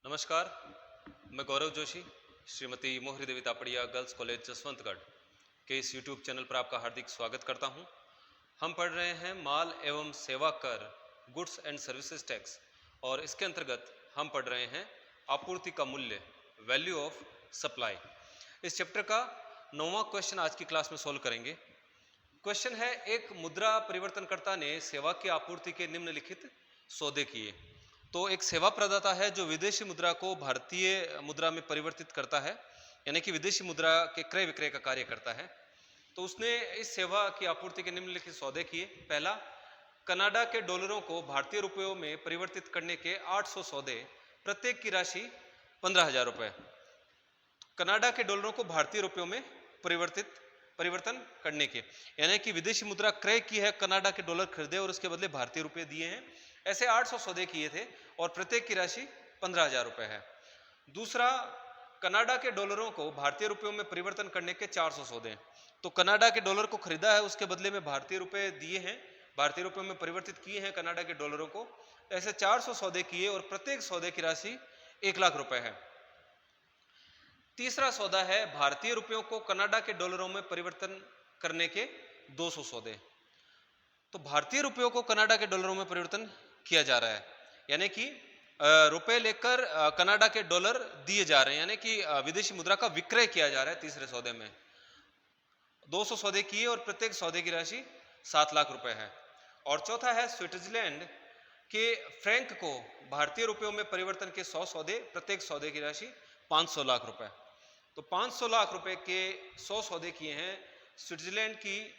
नमस्कार, मैं गौरव जोशी, श्रीमती मोहरी देवी तापड़िया गर्ल्स कॉलेज जसवंतगढ़ के इस यूट्यूब चैनल पर आपका हार्दिक स्वागत करता हूं। हम पढ़ रहे हैं माल एवं सेवा कर, गुड्स एंड सर्विसेज टैक्स, और इसके अंतर्गत हम पढ़ रहे हैं आपूर्ति का मूल्य, वैल्यू ऑफ सप्लाई। इस चैप्टर का 9वां क्वेश्चन आज की क्लास में सोल्व करेंगे। क्वेश्चन है, एक मुद्रा परिवर्तनकर्ता ने सेवा की आपूर्ति के निम्नलिखित सौदे किए। तो एक सेवा प्रदाता है जो विदेशी मुद्रा को भारतीय मुद्रा में परिवर्तित करता है, यानी कि विदेशी मुद्रा के क्रय विक्रय का कार्य करता है। तो उसने इस सेवा की आपूर्ति के निम्नलिखित सौदे किए। पहला, कनाडा के डॉलरों को भारतीय रुपयों में परिवर्तित करने के 800 सौदे, प्रत्येक की राशि 15,000 रुपये। कनाडा के डॉलरों को भारतीय रुपयों में परिवर्तन करने के, यानी कि विदेशी मुद्रा क्रय की है, कनाडा के डॉलर खरीदे और उसके बदले भारतीय रुपये दिए हैं। ऐसे 800 सौदे किए थे और प्रत्येक की राशि 15,000 रुपये है। दूसरा, कनाडा के डॉलरों को भारतीय रुपयों में परिवर्तन करने के 400 सौदे। तो कनाडा के डॉलर को खरीदा है, उसके बदले में भारतीय रुपये दिए हैं, भारतीय रुपयों में परिवर्तित किए हैं कनाडा के डॉलरों को। ऐसे 400 सौदे किए और प्रत्येक सौदे की राशि 1 लाख रुपए है। तीसरा सौदा है, भारतीय रुपयों को कनाडा के डॉलरों में परिवर्तन करने के 200 सौदे। तो भारतीय रुपयों को कनाडा के डॉलरों में परिवर्तन किया जा रहा है, यानी कि रुपए लेकर कनाडा के डॉलर दिए जा रहे हैं, यानी कि विदेशी मुद्रा का विक्रय किया जा रहा है। तीसरे सौदे में 200 सौदे किए और प्रत्येक सौदे की राशि 7 लाख रुपए है। और चौथा है, स्विट्जरलैंड के फ्रैंक को भारतीय रुपयों में परिवर्तन के 100 सौदे, प्रत्येक सौदे की राशि 500 लाख रुपए। तो 500 लाख रुपए के 100 सौदे किए हैं। स्विट्जरलैंड की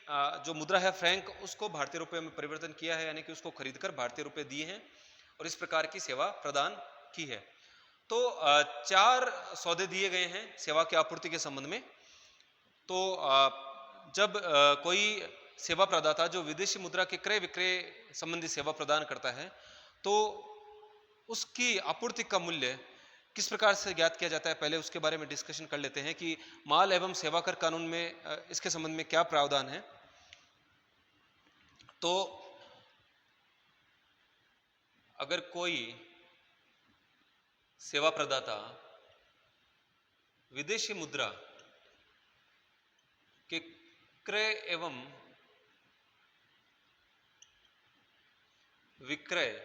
जो मुद्रा है फ्रैंक, उसको भारतीय रुपये में परिवर्तन किया है, यानी कि उसको खरीदकर भारतीय रुपये दिए हैं और इस प्रकार की सेवा प्रदान की है। तो 4 सौदे दिए गए हैं सेवा की आपूर्ति के संबंध में। तो जब कोई सेवा प्रदाता जो विदेशी मुद्रा के क्रय विक्रय संबंधी सेवा प्रदान करता है, तो उसकी आपूर्ति का मूल्य किस प्रकार से ज्ञात किया जाता है, पहले उसके बारे में डिस्कशन कर लेते हैं कि माल एवं सेवा कर कानून में इसके संबंध में क्या प्रावधान है। तो अगर कोई सेवा प्रदाता विदेशी मुद्रा के क्रय एवं विक्रय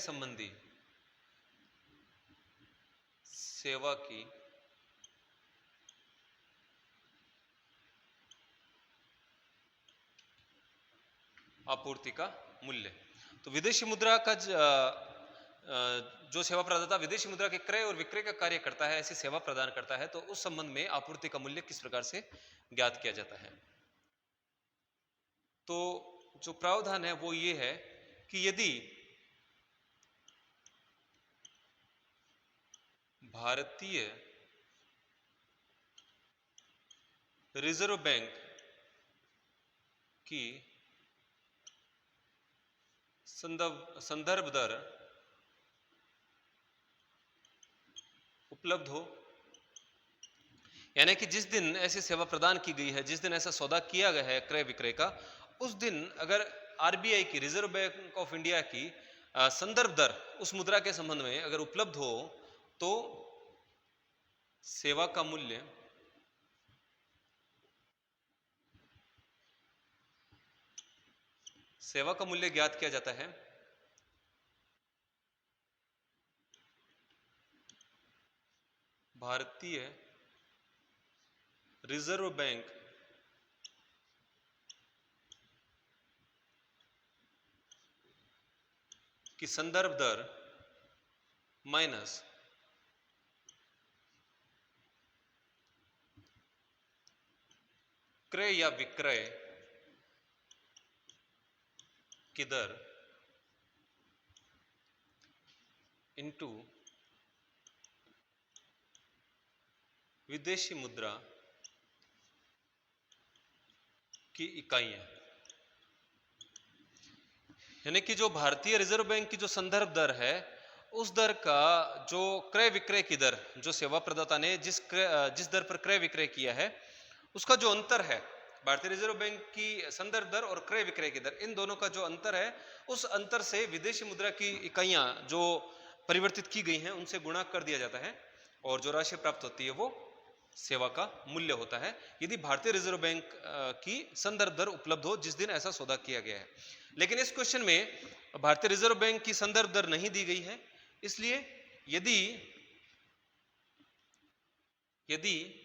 संबंधी सेवा की आपूर्ति का मूल्य। तो विदेशी मुद्रा का जो सेवा प्रदाता विदेशी मुद्रा के क्रय और विक्रय का कार्य करता है, ऐसी सेवा प्रदान करता है, तो उस संबंध में आपूर्ति का मूल्य किस प्रकार से ज्ञात किया जाता है। तो जो प्रावधान है वो ये है कि यदि भारतीय रिजर्व बैंक की संदर्भ दर उपलब्ध हो, यानी कि जिस दिन ऐसी सेवा प्रदान की गई है, जिस दिन ऐसा सौदा किया गया है क्रय विक्रय का, उस दिन अगर आरबीआई की, रिजर्व बैंक ऑफ इंडिया की संदर्भ दर उस मुद्रा के संबंध में अगर उपलब्ध हो, तो सेवा का मूल्य ज्ञात किया जाता है भारतीय रिजर्व बैंक की संदर्भ दर माइनस क्रय या विक्रय की दर इनटू विदेशी मुद्रा की इकाइयां, यानी कि जो भारतीय रिजर्व बैंक की जो संदर्भ दर है, उस दर का जो क्रय विक्रय की दर, जो सेवा प्रदाता ने जिस दर पर क्रय विक्रय किया है, उसका जो अंतर है भारतीय रिजर्व बैंक की संदर्भ दर और क्रय विक्रय की दर, इन दोनों का जो अंतर है, उस अंतर से विदेशी मुद्रा की इकाइयां जो परिवर्तित की गई हैं उनसे गुणा कर दिया जाता है और जो राशि प्राप्त होती है वो सेवा का मूल्य होता है, यदि भारतीय रिजर्व बैंक की संदर्भ दर उपलब्ध हो जिस दिन ऐसा सौदा किया गया है। लेकिन इस क्वेश्चन में भारतीय रिजर्व बैंक की संदर्भ दर नहीं दी गई है, इसलिए यदि यदि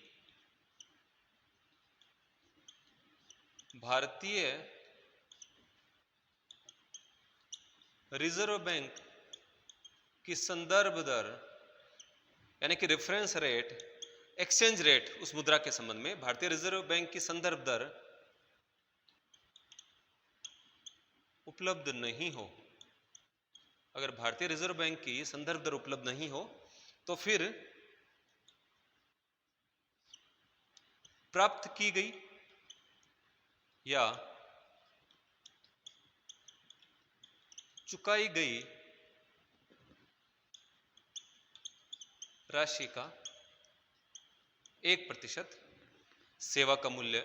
भारतीय रिजर्व बैंक की संदर्भ दर यानी कि रेफरेंस रेट, एक्सचेंज रेट उस मुद्रा के संबंध में, भारतीय रिजर्व बैंक की संदर्भ दर उपलब्ध नहीं हो, अगर भारतीय रिजर्व बैंक की संदर्भ दर उपलब्ध नहीं हो तो फिर प्राप्त की गई या चुकाई गई राशि का 1% सेवा का मूल्य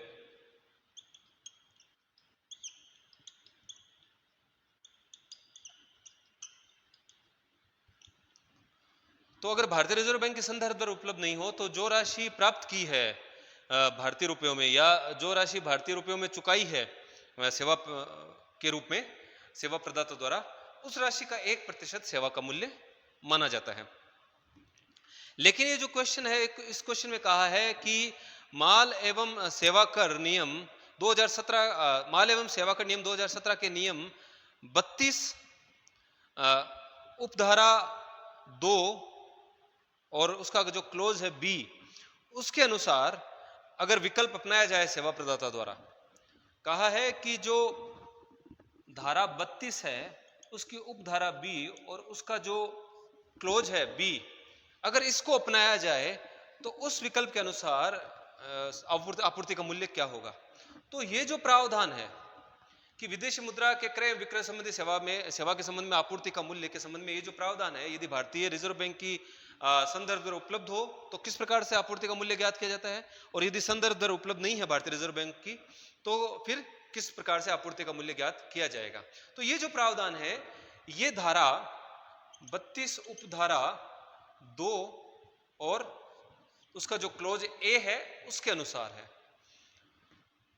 तो अगर भारतीय रिजर्व बैंक की संदर्भ दर उपलब्ध नहीं हो तो जो राशि प्राप्त की है भारतीय रुपयों में या जो राशि भारतीय रुपयों में चुकाई है सेवा के रूप में सेवा प्रदाता द्वारा, उस राशि का 1% सेवा का मूल्य माना जाता है। लेकिन ये जो क्वेश्चन है, इस क्वेश्चन में कहा है कि माल एवं सेवा कर नियम 2017 माल एवं सेवा कर नियम 2017 के नियम 32 उपधारा 2 और उसका जो क्लोज है बी, उसके अनुसार अगर विकल्प अपनाया जाए सेवा प्रदाता द्वारा, कहा है कि जो धारा 32 है उसकी उपधारा बी और उसका जो क्लोज है बी, अगर इसको अपनाया जाए तो उस विकल्प के अनुसार आपूर्ति का मूल्य क्या होगा। तो ये जो प्रावधान है कि विदेशी मुद्रा के क्रय विक्रय संबंधी सेवा के संबंध में आपूर्ति का मूल्य के संबंध में ये जो प्रावधान है, यदि भारतीय रिजर्व बैंक की संदर्भ दर उपलब्ध हो तो किस प्रकार से आपूर्ति का मूल्य ज्ञात किया जाता है, और यदि संदर्भ दर उपलब्ध नहीं है भारतीय रिजर्व बैंक की तो फिर किस प्रकार से आपूर्ति का मूल्य ज्ञात किया जाएगा। तो ये जो प्रावधान है ये धारा 32 उपधारा 2 और उसका जो क्लोज ए है उसके अनुसार है।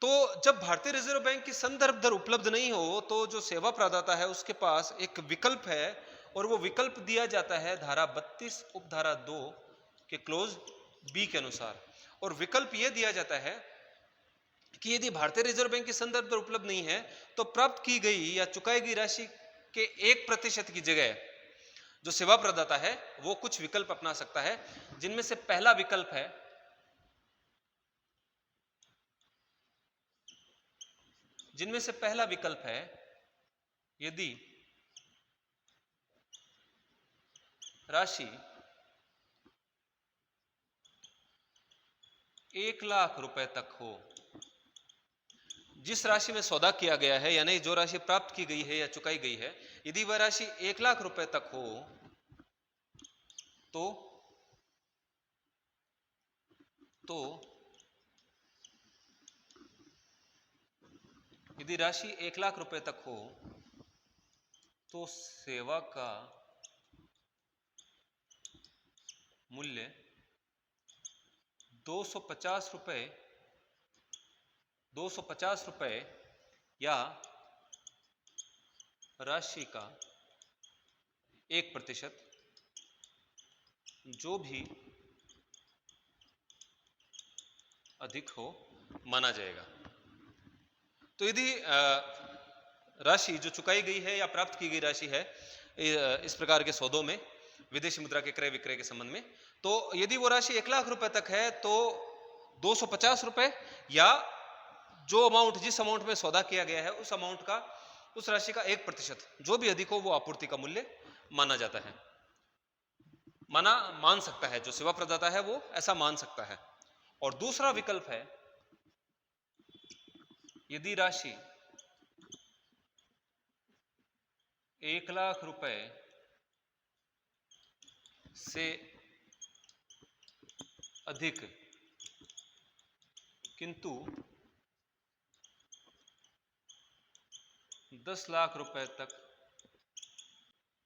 तो जब भारतीय रिजर्व बैंक की संदर्भ दर उपलब्ध नहीं हो तो जो सेवा प्रदाता है उसके पास एक विकल्प है और वो विकल्प दिया जाता है धारा 32 उपधारा 2 के क्लोज बी के अनुसार, और विकल्प ये दिया जाता है कि यदि भारतीय रिजर्व बैंक की संदर्भ दर उपलब्ध नहीं है तो प्राप्त की गई या चुकाई गई राशि के 1% की जगह जो सेवा प्रदाता है वो कुछ विकल्प अपना सकता है, जिनमें से पहला विकल्प है यदि राशि 1 लाख रुपए तक हो, जिस राशि में सौदा किया गया है यानी जो राशि प्राप्त की गई है या चुकाई गई है, यदि वह राशि 1 लाख रुपए तक हो तो यदि राशि 1 लाख रुपए तक हो तो सेवा का मूल्य 250 रुपए या राशि का 1% जो भी अधिक हो माना जाएगा। तो यदि राशि जो चुकाई गई है या प्राप्त की गई राशि है इस प्रकार के सौदों में विदेशी मुद्रा के क्रय विक्रय के संबंध में, तो यदि वो राशि 1 लाख रुपए तक है तो 250 रुपए या जो अमाउंट जिस अमाउंट में सौदा किया गया है उस अमाउंट का, उस राशि का 1% जो भी अधिक हो वो आपूर्ति का मूल्य माना जाता है, मान सकता है, जो सेवा प्रदाता है वो ऐसा मान सकता है। और दूसरा विकल्प है यदि राशि 1 लाख रुपए से अधिक किंतु 10 लाख रुपए तक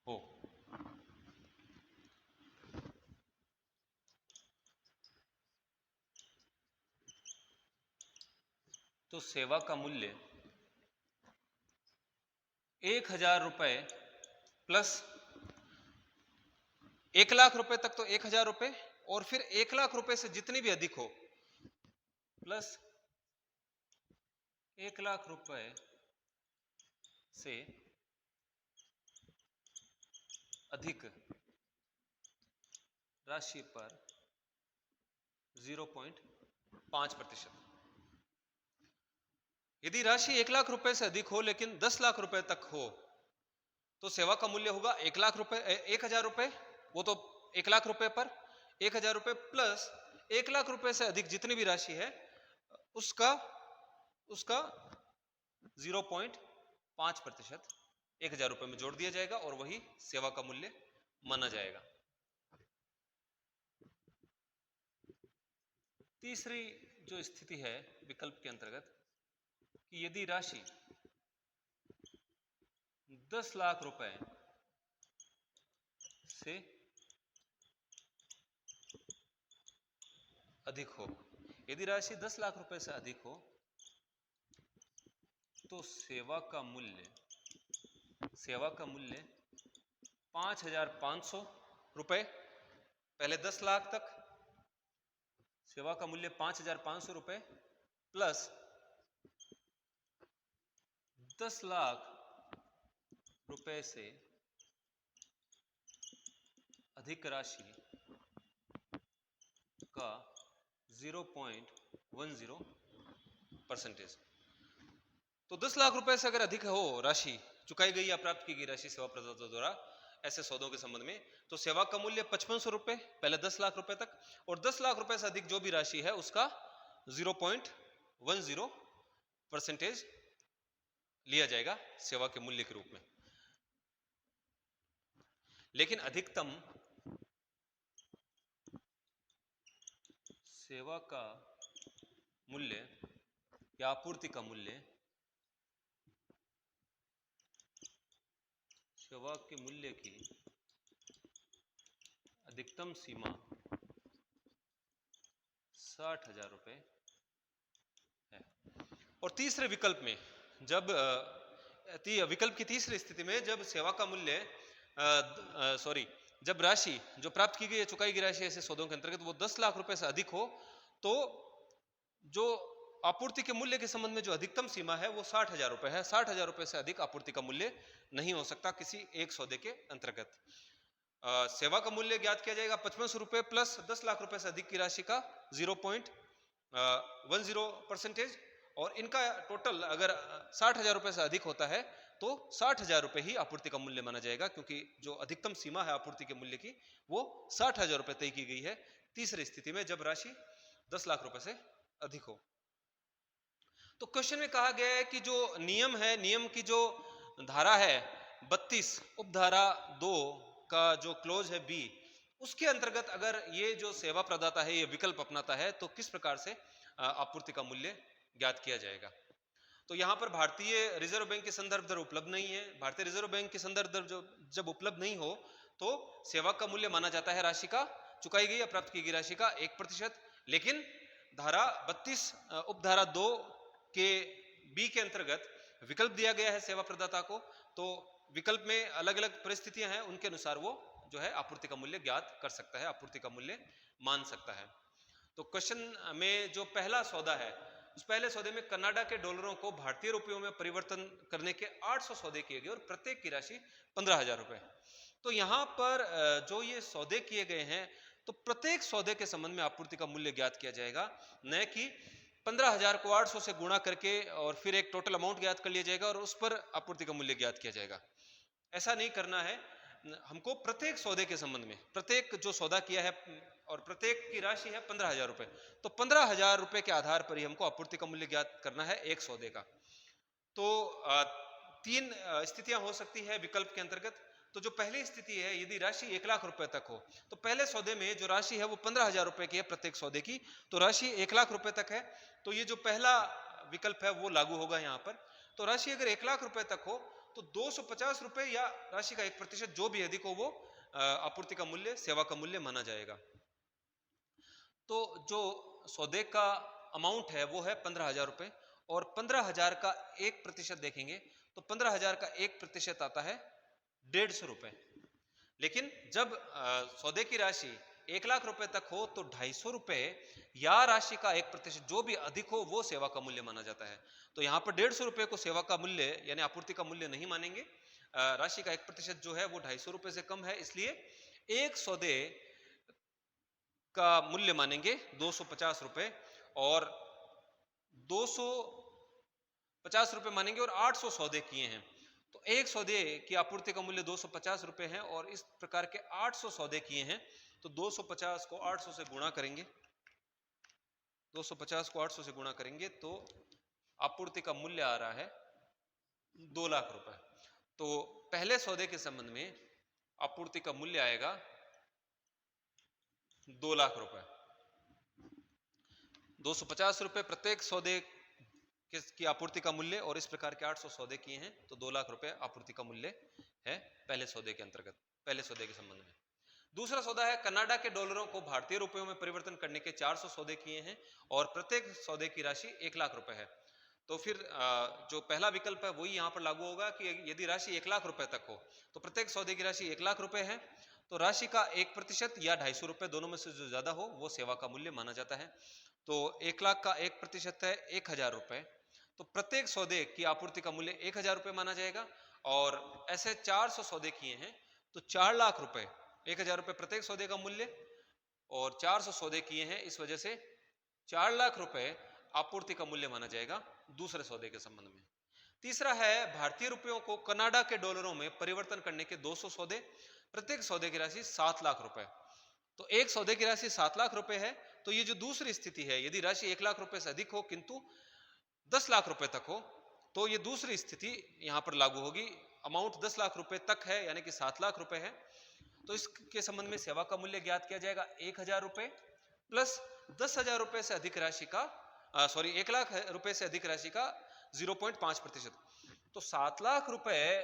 हो। तो सेवा का मूल्य 1000 रुपए प्लस 1 लाख रुपए तक तो 1000 रुपए, और फिर 1 लाख रुपए से जितनी भी अधिक हो प्लस 1 लाख रुपए से अधिक राशि पर 0.5%। यदि राशि 1 लाख रुपए से अधिक हो लेकिन 10 लाख रुपए तक हो तो सेवा का मूल्य होगा 1 लाख रुपए 1000 रुपए, वो तो 1 लाख रुपए पर 1000 रुपए प्लस 1 लाख रुपए से अधिक जितनी भी राशि है उसका 0.5% 1000 रुपए में जोड़ दिया जाएगा और वही सेवा का मूल्य माना जाएगा। तीसरी जो स्थिति है विकल्प के अंतर्गत कि यदि राशि 10 लाख रुपए से अधिक हो, यदि राशि 10 लाख रुपए से अधिक हो तो सेवा का मूल्य 5,500 रुपए, पहले 10 लाख तक सेवा का मूल्य 5,500 रुपए प्लस 10 लाख रुपए से अधिक राशि का 0.10%। तो 10 लाख रुपए से अगर अधिक हो राशि चुकाई गई या प्राप्त की गई राशि सेवा प्रदाता द्वारा ऐसे सौदों के संबंध में, तो सेवा का मूल्य 5500 रुपए पहले 10 लाख रुपए तक, और 10 लाख रुपए से अधिक जो भी राशि है उसका 0.10% लिया जाएगा सेवा के मूल्य के रूप में। लेकिन अधिकतम सेवा का मूल्य या आपूर्ति का मूल्य, सेवा के मूल्य की अधिकतम सीमा 60,000 रुपए है। और तीसरे विकल्प में जब विकल्प की तीसरी स्थिति में जब सेवा का मूल्य जब राशि जो प्राप्त की गई चुकाई गई राशि ऐसे सौदों के अंतर्गत वो 10 लाख रुपए से अधिक हो तो जो आपूर्ति के मूल्य के संबंध में जो अधिकतम सीमा है वो 60,000 रुपए है। 60,000 रुपए से अधिक आपूर्ति का मूल्य नहीं हो सकता किसी एक सौदे के अंतर्गत। सेवा का मूल्य ज्ञात किया जाएगा 5500 रुपए प्लस 10 लाख रुपए से अधिक की राशि का 0.10%, और इनका टोटल अगर 60,000 रुपए से अधिक होता है तो 60,000 रुपए ही आपूर्ति का मूल्य माना जाएगा, क्योंकि जो अधिकतम सीमा है आपूर्ति के मूल्य की वो 60,000 रुपए तय की गई है तीसरी स्थिति में जब राशि 10 लाख रुपए से अधिक हो। तो क्वेश्चन में कहा गया है कि जो नियम है, नियम की जो धारा है 32 उपधारा 2 का जो क्लोज है बी, उसके अंतर्गत अगर ये जो सेवा प्रदाता है ये विकल्प अपनाता है तो किस प्रकार से आपूर्ति का मूल्य ज्ञात किया जाएगा। तो यहाँ पर भारतीय रिजर्व बैंक की संदर्भ दर उपलब्ध नहीं है। भारतीय रिजर्व बैंक की संदर्भ दर जब उपलब्ध नहीं हो तो सेवा का मूल्य माना जाता है राशि का चुकाई गई या प्राप्त की गई राशि का 1%। लेकिन धारा 32 उपधारा 2 के बी के अंतर्गत विकल्प दिया गया है सेवा प्रदाता को, तो विकल्प में अलग अलग परिस्थितियां हैं, उनके अनुसार वो जो है आपूर्ति का मूल्य ज्ञात कर सकता है, आपूर्ति का मूल्य मान सकता है। तो क्वेश्चन में जो पहला सौदा है उस पहले सौदे में कनाडा के डॉलरों को भारतीय रुपयों में परिवर्तन करने के 800 सौदे किए गए और प्रत्येक की राशि 15,000 रुपए। तो यहाँ पर जो ये सौदे किए गए हैं तो प्रत्येक सौदे के संबंध में आपूर्ति का मूल्य ज्ञात किया जाएगा, न कि 15,000 को 800 से गुणा करके और फिर एक टोटल अमाउंट ज्ञात कर लिया जाएगा और उस पर आपूर्ति का मूल्य ज्ञात किया जाएगा। ऐसा नहीं करना है, हमको प्रत्येक सौदे के संबंध में, प्रत्येक जो सौदा किया है और प्रत्येक की राशि है 15,000 रुपए, तो 15,000 रुपए के आधार पर ही हमको आपूर्ति का मूल्य ज्ञात करना है एक सौदे का। तो 3 स्थितियां हो सकती है विकल्प के अंतर्गत। तो जो पहली स्थिति है यदि राशि 1 लाख रुपए तक हो तो पहले सौदे में जो राशि है वो 15,000 रुपए की है प्रत्येक सौदे की, तो राशि 1 लाख रुपए तक है, तो ये जो पहला विकल्प है वो लागू होगा यहाँ पर। तो राशि अगर 1 लाख रुपए तक हो तो 250 रुपए या राशि का 1% जो भी अधिक हो वो आपूर्ति का मूल्य, सेवा का मूल्य माना जाएगा। तो जो सौदे का अमाउंट है वो है 15,000 रुपए और 15,000 का 1% देखेंगे तो 15,000 का 1% आता है 150 रुपए। लेकिन जब सौदे की राशि 1 लाख रुपए तक हो तो 250 रुपए या राशि का 1% जो भी अधिक हो वो सेवा का मूल्य माना जाता है। तो यहाँ पर 150 रुपए को सेवा का मूल्य यानी आपूर्ति का मूल्य नहीं मानेंगे। राशि का 1% जो है वो 250 रुपए से कम है, इसलिए एक सौदे का मूल्य मानेंगे 250 रुपए और 250 रुपए मानेंगे और 800 सौदे किए हैं तो एक सौदे की आपूर्ति का मूल्य 250 रुपए है और इस प्रकार के 800 सौदे किए हैं तो 250 को 800 से गुणा करेंगे, 250 को 800 से गुणा करेंगे तो आपूर्ति का मूल्य आ रहा है 2 लाख रुपए। तो पहले सौदे के संबंध में आपूर्ति का मूल्य आएगा 2 लाख रुपए। 250 रुपए प्रत्येक सौदे की आपूर्ति का मूल्य और इस प्रकार के 800 सौदे किए हैं तो 2 लाख रुपए आपूर्ति का मूल्य है पहले सौदे के अंतर्गत, पहले सौदे के संबंध में। दूसरा सौदा है कनाडा के डॉलरों को भारतीय रुपयों में परिवर्तन करने के 400 सौदे किए हैं और प्रत्येक सौदे की राशि 1 लाख रुपए है। तो फिर जो पहला विकल्प है वही यहाँ पर लागू होगा कि यदि राशि 1 लाख रुपए तक हो तो प्रत्येक सौदे की राशि 1 लाख रुपए है तो राशि का 1% या 250 रुपए दोनों में से जो ज्यादा हो वो सेवा का मूल्य माना जाता है। तो 1 लाख का 1% है 1,000 रुपए, तो प्रत्येक सौदे की आपूर्ति का मूल्य 1,000 रुपए माना जाएगा और ऐसे 400 सौदे किए हैं तो 4 लाख रुपए, 1,000 रुपए प्रत्येक सौदे का मूल्य और 400 सौदे किए हैं, इस वजह से 4 लाख रुपए आपूर्ति का मूल्य माना जाएगा दूसरे सौदे के संबंध में। तीसरा है भारतीय रुपयों को कनाडा के डॉलरों में परिवर्तन करने के 200 सौदे, प्रत्येक सौदे की राशि 7 लाख रुपए। तो एक सौदे की राशि 7 लाख रुपए है तो ये जो दूसरी स्थिति है यदि राशि 1 लाख रुपए से अधिक हो किंतु 10 लाख रुपए तक हो तो ये दूसरी स्थिति यहां पर लागू होगी। अमाउंट 10 लाख रुपए तक है यानी कि 7 लाख रुपए है तो इसके संबंध में सेवा का मूल्य ज्ञात किया जाएगा 1,000 रुपए प्लस 10,000 रुपए से अधिक राशि का 1 लाख रुपए से अधिक राशि का 0.5%। तो 7 लाख रुपए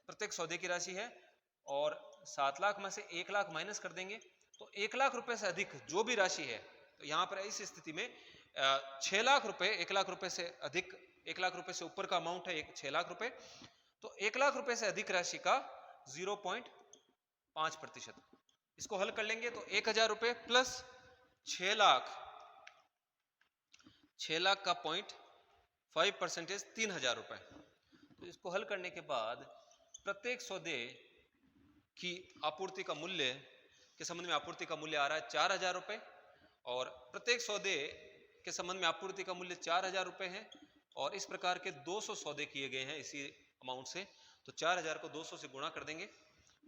प्रत्येक सौदे की राशि है और 7 लाख में से 1 लाख माइनस कर देंगे तो 1 लाख रुपए से अधिक जो भी राशि है तो यहां पर इस स्थिति में 6 लाख रुपए, 1 लाख रुपए से अधिक, 1 लाख रुपए से ऊपर का अमाउंट है 6 लाख रुपए, तो 1 लाख रुपए से अधिक राशि का 0.5%। इसको हल कर लेंगे तो 1,000 रुपए प्लस 6 लाख का 0.5% 3,000 रुपए। तो इसको हल करने के बाद प्रत्येक सौदे की आपूर्ति का मूल्य के संबंध में आपूर्ति का मूल्य आ रहा है 4,000 रुपए और प्रत्येक सौदे के संबंध में आपूर्ति का मूल्य 4,000 रुपए है और इस प्रकार के 200 सौदे किए गए हैं इसी अमाउंट से तो 4,000 को 200 से गुणा कर देंगे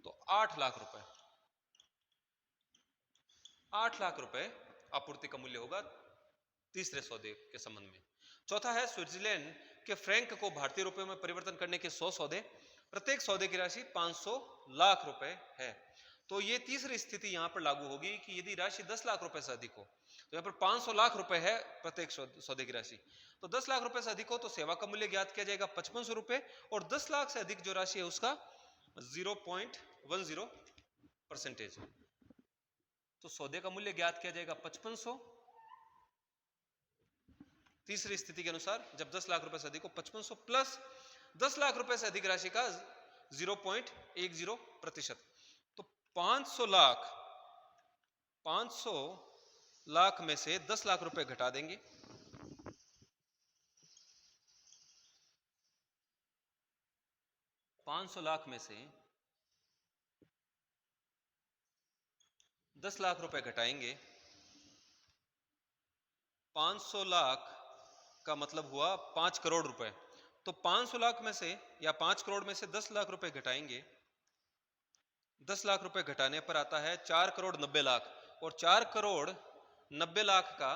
तो 8 लाख रुपए, 8 लाख रुपए आपूर्ति का मूल्य होगा तीसरे सौदे के संबंध में। चौथा है स्विट्जरलैंड के फ्रैंक को भारतीय रुपयों में परिवर्तन करने के 100 सौदे, प्रत्येक सौदे की राशि 500 लाख रुपए है। तो ये तीसरी स्थिति यहां पर लागू होगी कि यदि राशि 10 लाख रुपए से अधिक हो तो यहां पर 500 लाख रुपए है प्रत्येक सौदे की राशि, तो 10 लाख रुपए से अधिक हो तो सेवा का मूल्य ज्ञात किया जाएगा 5500 रुपए और 10 लाख से अधिक जो राशि है उसका 0.10%। तो सौदे का मूल्य ज्ञात किया जाएगा 5500 तीसरी स्थिति के अनुसार जब 10 लाख रुपए से अधिक हो 5500 प्लस 10 लाख रुपए से अधिक राशि का 0.10%। तो 500 लाख में से 10 लाख रुपए घटा देंगे, 500 लाख में से 10 लाख रुपए घटाएंगे, 500 लाख का मतलब हुआ 5 करोड़ रुपए, तो 500 लाख में से या 5 करोड़ में से 10 लाख रुपए घटाएंगे, 10 लाख रुपए घटाने पर आता है 4 करोड़ 90 लाख और 4 करोड़ 90 लाख का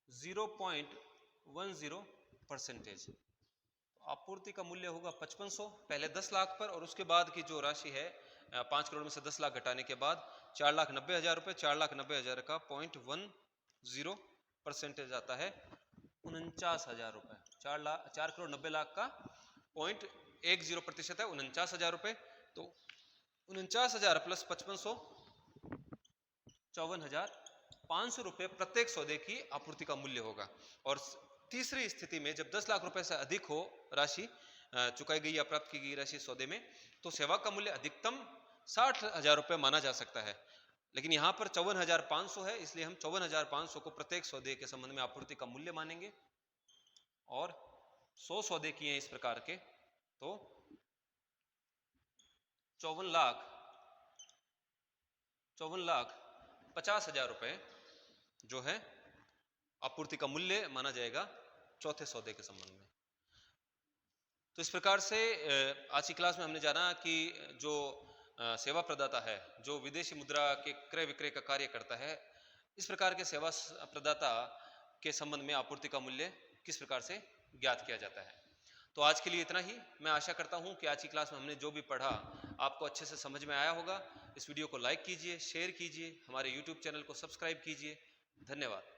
0.10%। आपूर्ति का मूल्य होगा 5500 पहले 10 लाख पर और उसके बाद की जो राशि है 5 करोड़ में से 10 लाख घटाने के बाद 4,90,000 रुपए, 4,90,000 का 0.10% आता है 49,000 रुपए, 4,90,00,000 का 0.10% है 49,000 रुपये। तो 49,000 प्लस 5500 54,500 रुपये प्रत्येक सौदे की आपूर्ति का मूल्य होगा। और तीसरी स्थिति में जब 10 लाख रुपए से अधिक हो राशि चुकाई गई या प्राप्त की गई राशि सौदे में, तो सेवा का मूल्य अधिकतम 60,000 रुपये माना जा सकता है। लेकिन यहाँ पर 54,500 है, इसलिए हम 54,500 को प्रत्येक सौदे के संबंध में आपूर्ति का मूल्य मानेंगे। और 100 सौदे किए हैं इस प्रकार के, तो 54,50,000 रुपये जो है आपूर्ति का मूल्य माना जाएगा चौथे सौदे के संबंध में। तो इस प्रकार से आज की क्लास में हमने जाना कि जो सेवा प्रदाता है, जो विदेशी मुद्रा के क्रय विक्रय का कार्य करता है, इस प्रकार के सेवा प्रदाता के संबंध में आपूर्ति का मूल्य किस प्रकार से ज्ञात किया जाता है। तो आज के लिए इतना ही। मैं आशा करता हूं कि आज की क्लास में हमने जो भी पढ़ा आपको अच्छे से समझ में आया होगा। इस वीडियो को लाइक कीजिए, शेयर कीजिए, हमारे YouTube चैनल को सब्सक्राइब कीजिए। धन्यवाद।